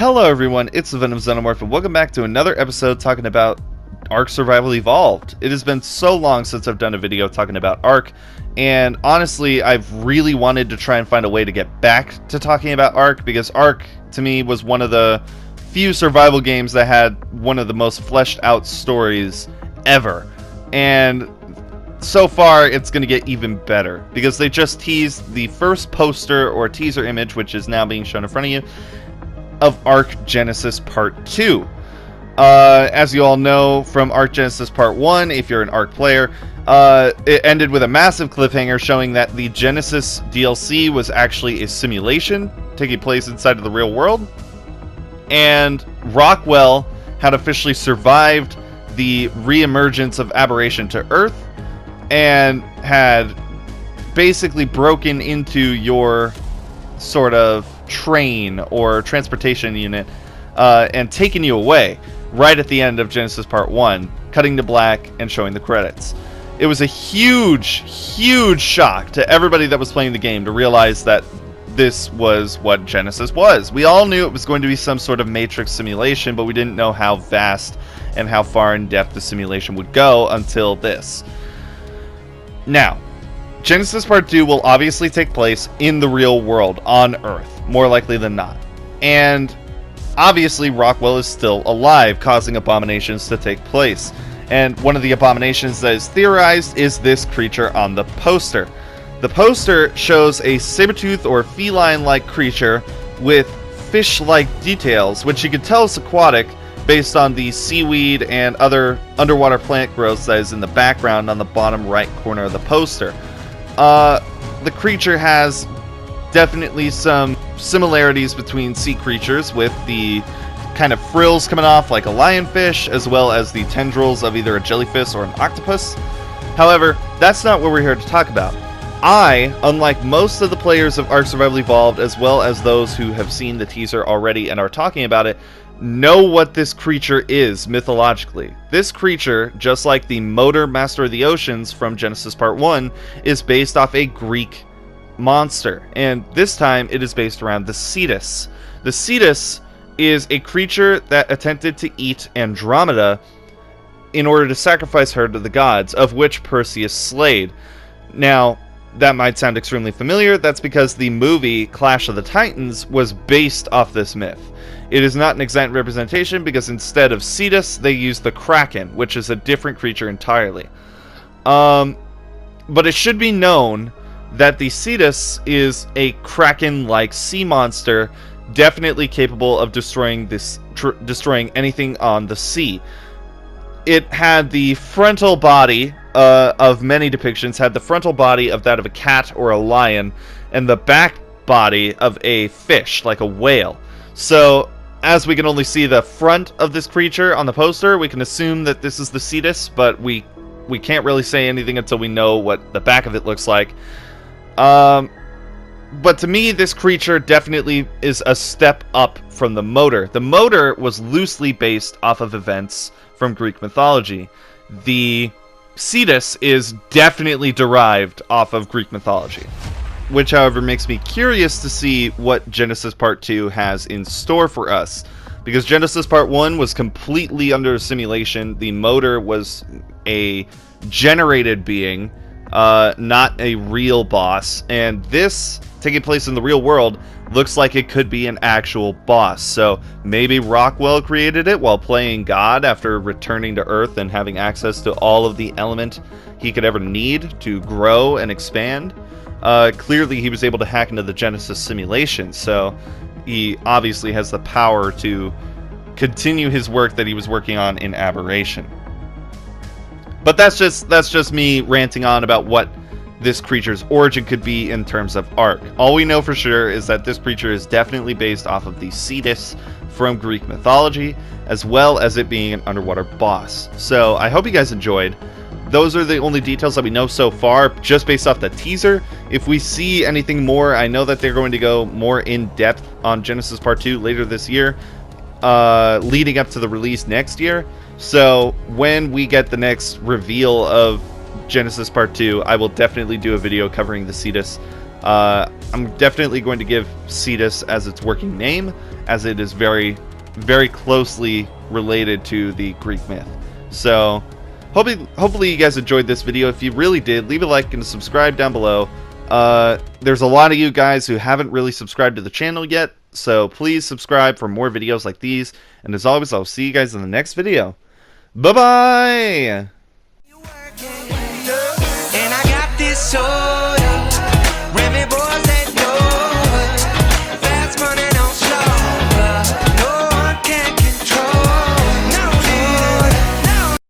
Hello everyone, it's the Venomorph, and welcome back to another episode talking about Ark Survival Evolved. It has been so long since I've done a video talking about Ark, and honestly, I've really wanted to try and find a way to get back to talking about Ark, because Ark, to me, was one of the few survival games that had one of the most fleshed out stories ever. And so far, it's going to get even better, because they just teased the first poster or teaser image, which is now being shown in front of you, of Ark Genesis Part 2. As you all know from Ark Genesis Part 1, if you're an Ark player, it ended with a massive cliffhanger showing that the Genesis DLC was actually a simulation taking place inside of the real world, and Rockwell had officially survived the re-emergence of Aberration to Earth and had basically broken into your sort of train or transportation unit and taken you away right at the end of Genesis Part 1, cutting to black and showing the credits. It was a huge shock to everybody that was playing the game to realize that this was what Genesis was. We all knew it was going to be some sort of Matrix simulation, but we didn't know how vast and how far in depth the simulation would go until this. Now, Genesis Part 2 will obviously take place in the real world, on Earth, more likely than not. And obviously Rockwell is still alive, causing abominations to take place. And one of the abominations that is theorized is this creature on the poster. The poster shows a saber-tooth or feline-like creature with fish-like details, which you can tell is aquatic based on the seaweed and other underwater plant growth that is in the background on the bottom right corner of the poster. The creature has definitely some similarities between sea creatures, with the kind of frills coming off like a lionfish, as well as the tendrils of either a jellyfish or an octopus. However, that's not what we're here to talk about. I, unlike most of the players of Ark Survival Evolved, as well as those who have seen the teaser already and are talking about it, know what this creature is mythologically. This creature, just like the Motor Master of the Oceans from Genesis Part 1, is based off a Greek monster, and this time it is based around the Cetus. The Cetus is a creature that attempted to eat Andromeda in order to sacrifice her to the gods, of which Perseus slayed. Now, that might sound extremely familiar. That's because the movie Clash of the Titans was based off this myth. It is not an exact representation, because instead of Cetus, they used the Kraken, which is a different creature entirely. But it should be known that the Cetus is a Kraken-like sea monster, definitely capable of destroying anything on the sea. It had the frontal body of many depictions, had the frontal body of that of a cat or a lion, and the back body of a fish, like a whale. So, as we can only see the front of this creature on the poster, we can assume that this is the Cetus, but we can't really say anything until we know what the back of it looks like. But to me, this creature definitely is a step up from the Motor. The Motor was loosely based off of events from Greek mythology. The Cetus is definitely derived off of Greek mythology, which, however, makes me curious to see what Genesis Part 2 has in store for us. Because Genesis Part 1 was completely under simulation. The Motor was a generated being, not a real boss. And this, taking place in the real world, looks like it could be an actual boss. So maybe Rockwell created it while playing God after returning to Earth and having access to all of the element he could ever need to grow and expand. Clearly he was able to hack into the Genesis simulation, so he obviously has the power to continue his work that he was working on in Aberration. But that's just me ranting on about what this creature's origin could be in terms of Ark. All we know for sure is that this creature is definitely based off of the Cetus from Greek mythology, as well as it being an underwater boss. So I hope you guys enjoyed. Those are the only details that we know so far, just based off the teaser. If we see anything more, I know that they're going to go more in depth on Genesis Part 2 later this year, leading up to the release next year. So when we get the next reveal of Genesis Part 2, I will definitely do a video covering the Cetus I'm definitely going to give Cetus as its working name, as it is very, very closely related to the Greek myth. So, hopefully you guys enjoyed this video. If you really did, leave a like and subscribe down below. There's a lot of you guys who haven't really subscribed to the channel yet, so please subscribe for more videos like these. And as always, I'll see you guys in the next video. Bye-bye! And I got this soul.